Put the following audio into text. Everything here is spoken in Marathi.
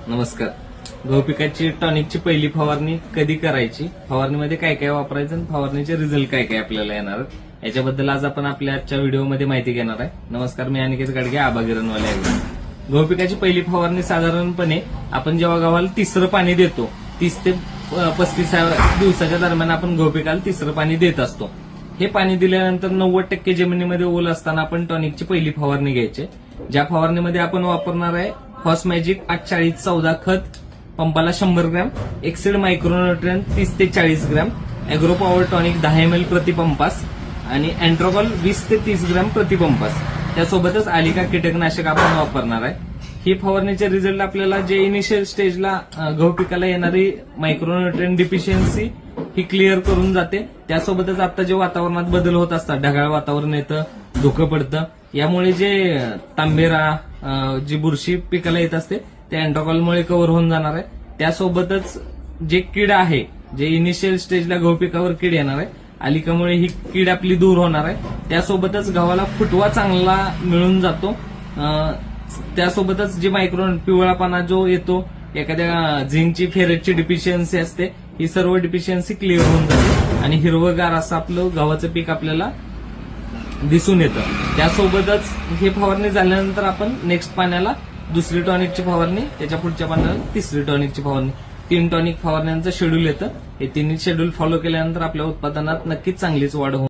नमस्कार. गहू पिकाची टॉनिकची पहिली फवारणी कधी करायची, फवारणीमध्ये काय काय वापरायचं आणि फवारणीचे रिझल्ट काय काय आपल्याला येणार आहेत, याच्याबद्दल आज आपण आपल्या आजच्या व्हिडिओमध्ये माहिती घेणार आहे. नमस्कार, मी अनिकेत गाडगे, आबा गिरणवाले आहे. गहू पिकाची पहिली फवारणी साधारणपणे आपण जेव्हा गव्हाला तिसरं पाणी देतो, 30 ते 35 दिवसाच्या दरम्यान आपण गहू पिकाला तिसरं पाणी देत असतो. हे पाणी दिल्यानंतर 90% जमिनीमध्ये ओल असताना आपण टॉनिकची पहिली फवारणी घ्यायची. ज्या फवारणीमध्ये आपण वापरणार आहे फॉस्मॅजिक 84014 खत, पंपाला 100 ग्रॅम, एक्सेड मायक्रोन्युट्रिएंट 30 ते 40 gram, agro power tonic 10 ml प्रति पंपास आणि अँट्रोकॉल 20 ते 30 ग्रॅम प्रति पंपास. त्यासोबतच आलिका कीटकनाशक आपण वापरणार आहे. ही फवारणीचे रिझल्ट आपल्याला जे इनिशियल स्टेजला गहू पिकाला येणारी मायक्रोन्युट्रिएंट डिफिशियन्सी ही क्लिअर करून जाते. त्यासोबतच आता जे वातावरणात बदल होत असतात, ढगाळ वातावरण येतं, धुकं पडतं, यामुळे जे तांबेरा जी बुरशी पिकाला येत असते ते अँट्रोकॉलमुळे कव्हर होऊन जाणार आहे. त्यासोबतच जे कीड आहे, जे इनिशियल स्टेजला गहू पिकावर कीड येणार आहे, आलिकामुळे ही कीड आपली दूर होणार आहे. त्यासोबतच गव्हाला फुटवा चांगला मिळून जातो. त्यासोबतच जे पिवळापणा जो येतो, एखाद्या झिंकची फेरेटची डिफिशियन्सी असते, ही सर्व डिफिशियन्सी क्लिअर होऊन जाते आणि हिरवगार असं आपलं गव्हाचं पीक आपल्याला दिसून येतं. त्यासोबतच हे फवारणी झाल्यानंतर आपण नेक्स्ट पाण्याला दुसरी टॉनिकची फवारणी, त्याच्या पुढच्या पाण्याला तिसरी टॉनिकची फवारणी, 3 टॉनिक फवारण्यांचं शेड्यूल येतं. हे 3 शेड्यूल फॉलो केल्यानंतर आपल्या उत्पादनात नक्कीच चांगलीच वाढ होईल.